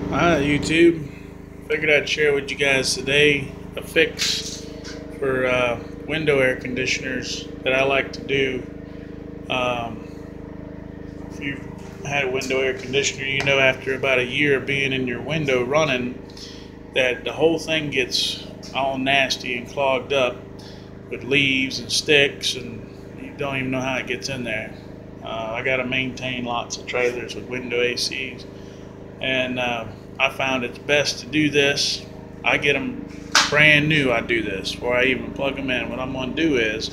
Hi YouTube, figured I'd share with you guys today a fix for window air conditioners that I like to do. If you've had a window air conditioner, you know after about a year of being in your window running that the whole thing gets all nasty and clogged up with leaves and sticks, and you don't even know how it gets in there. I got to maintain lots of trailers with window ACs, and I found it's best to do this. I get them brand new. I do this before I even plug them in. What I'm going to do is,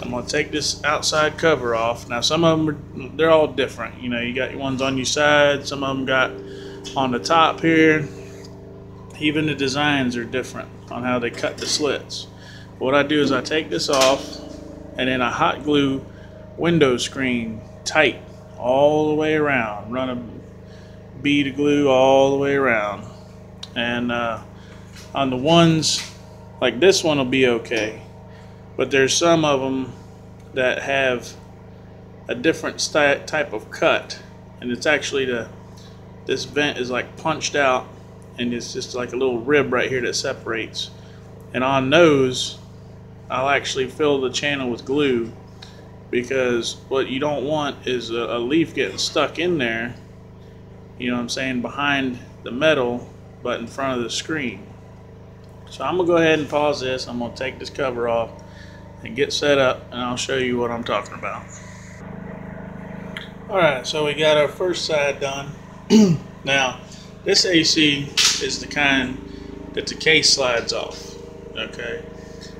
I'm going to take this outside cover off. Now some of them they're all different. You know, you got your ones on your side. Some of them got on the top here. Even the designs are different on how they cut the slits. What I do is I take this off, and then I hot glue window screen tight all the way around. Run a bead of glue all the way around. And on the ones like this one will be okay, but there's some of them that have a different type of cut, and it's actually this vent is like punched out, and it's just like a little rib right here that separates. And on those, I'll actually fill the channel with glue, because what you don't want is a leaf getting stuck in there, you know what I'm saying, behind the metal but in front of the screen. So I'm gonna go ahead and pause this. I'm gonna take this cover off and get set up, and I'll show you what I'm talking about. Alright, so we got our first side done. Now this AC is the kind that the case slides off. Okay,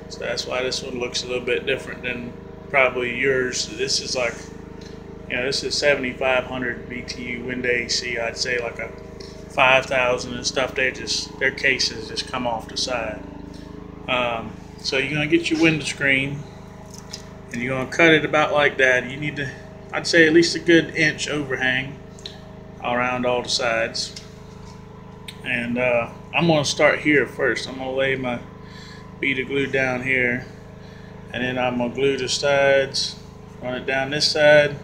so that's why this one looks a little bit different than probably yours. This is like, you know, this is 7,500 BTU window AC. I'd say like a 5,000 and stuff. Their cases just come off the side. So you're gonna get your window screen, and you're gonna cut it about like that. You need to, I'd say, at least a good inch overhang around all the sides. And I'm gonna start here first. I'm gonna lay my bead of glue down here, and then I'm gonna glue the sides, run it down this side,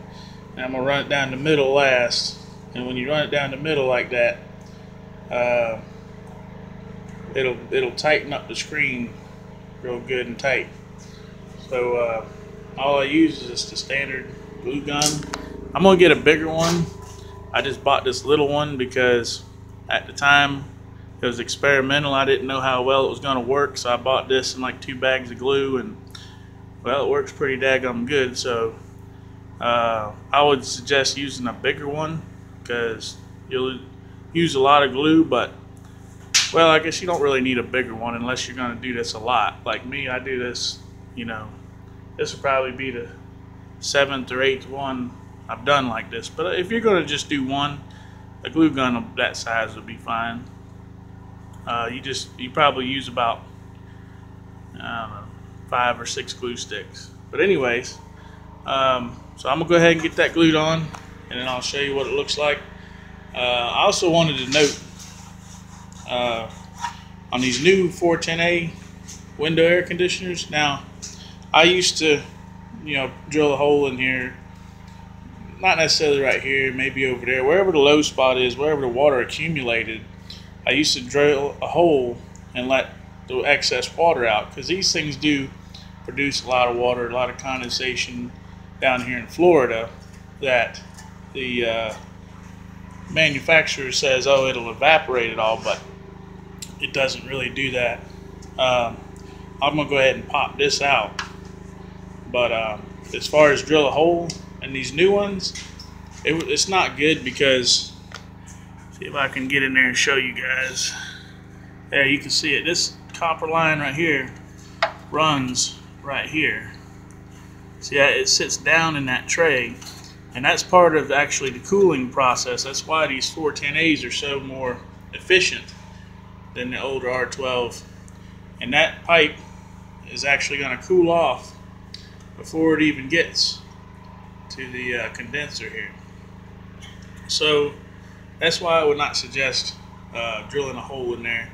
and I'm gonna run it down the middle last. And when you run it down the middle like that, it'll tighten up the screen real good and tight. So all I use is just the standard glue gun. I'm gonna get a bigger one. I just bought this little one because at the time it was experimental. I didn't know how well it was gonna work, so I bought this and like 2 bags of glue, and well, it works pretty daggum good. So I would suggest using a bigger one, because you'll use a lot of glue, but well, I guess you don't really need a bigger one unless you're going to do this a lot. Like me, I do this, you know, this will probably be the 7th or 8th one I've done like this. But if you're going to just do one, a glue gun of that size would be fine. You probably use about, I don't know, 5 or 6 glue sticks. But anyways, so I'm gonna go ahead and get that glued on, and then I'll show you what it looks like. I also wanted to note, on these new 410A window air conditioners, now I used to, you know, drill a hole in here, not necessarily right here, maybe over there, wherever the low spot is, wherever the water accumulated. I used to drill a hole and let the excess water out, because these things do produce a lot of water, a lot of condensation down here in Florida, that the manufacturer says, oh, it'll evaporate it all, but it doesn't really do that. I'm gonna go ahead and pop this out, but as far as drill a hole in these new ones, it's not good, because see if I can get in there and show you guys. There, you can see it. This copper line right here runs right here. See, it sits down in that tray, and that's part of actually the cooling process. That's why these 410As are so more efficient than the older R12. And that pipe is actually going to cool off before it even gets to the condenser here. So that's why I would not suggest drilling a hole in there.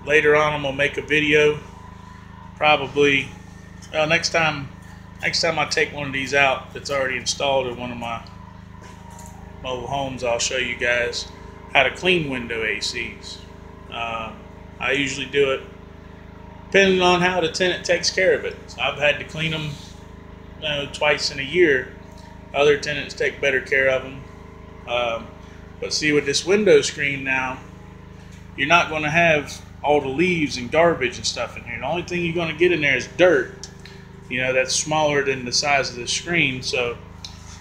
Later on, I'm gonna make a video. Probably, well, next time I take one of these out that's already installed in one of my mobile homes, I'll show you guys how to clean window ACs. I usually do it depending on how the tenant takes care of it. So I've had to clean them twice in a year. Other tenants take better care of them. But see, with this window screen now, you're not going to have all the leaves and garbage and stuff in here. The only thing you're going to get in there is dirt. That's smaller than the size of the screen, so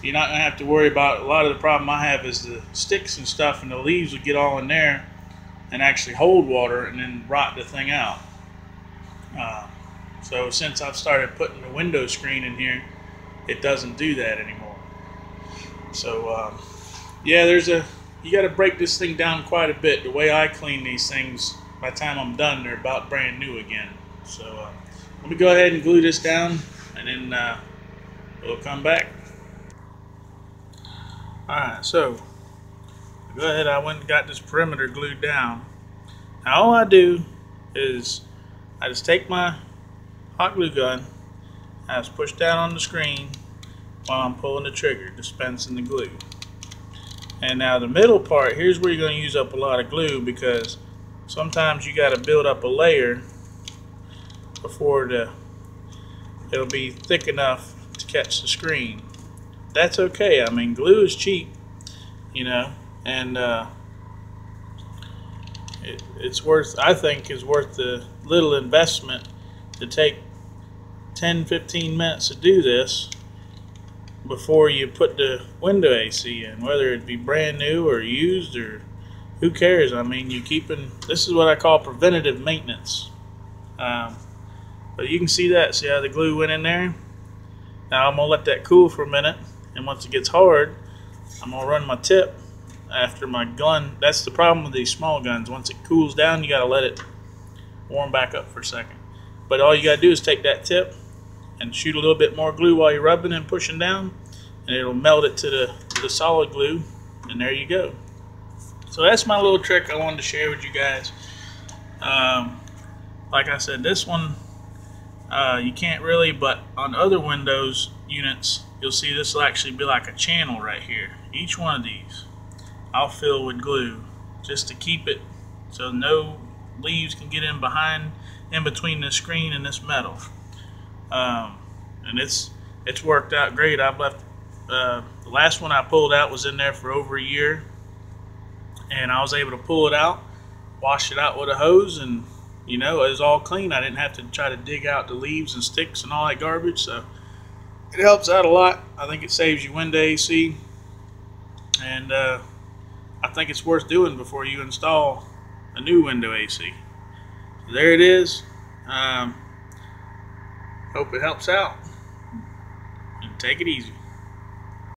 you're not going to have to worry about. A lot of the problem I have is the sticks and stuff, and the leaves will get all in there and actually hold water and then rot the thing out. So since I've started putting the window screen in here, it doesn't do that anymore. So yeah, you got to break this thing down quite a bit. The way I clean these things, by the time I'm done, they're about brand new again. So let me go ahead and glue this down, and then we'll come back. Alright, so go ahead, I went and got this perimeter glued down. Now all I do is I just take my hot glue gun, I just push down on the screen while I'm pulling the trigger, dispensing the glue. And now the middle part, here's where you're going to use up a lot of glue, because sometimes you got to build up a layer before it'll be thick enough to catch the screen. That's okay. I mean, glue is cheap, and it's worth, I think, is worth the little investment to take 10-15 minutes to do this before you put the window AC in, whether it be brand new or used, or who cares. I mean, this is what I call preventative maintenance. But you can see see how the glue went in there. Now I'm gonna let that cool for a minute, and once it gets hard, I'm gonna run my tip after my gun. That's the problem with these small guns. Once it cools down, you gotta let it warm back up for a second. But all you gotta do is take that tip and shoot a little bit more glue while you're rubbing and pushing down, and it'll melt it to the solid glue, and there you go. So that's my little trick I wanted to share with you guys. Like I said, this one you can't really, but on other Windows units, you'll see this will actually be like a channel right here. Each one of these I'll fill with glue just to keep it so no leaves can get in between the screen and this metal. And it's worked out great. I've left the last one I pulled out was in there for over a year, and I was able to pull it out, wash it out with a hose, and it was all clean. I didn't have to try to dig out the leaves and sticks and all that garbage, so it helps out a lot. I think it saves you window AC, and I think it's worth doing before you install a new window AC. So there it is. Hope it helps out, and take it easy.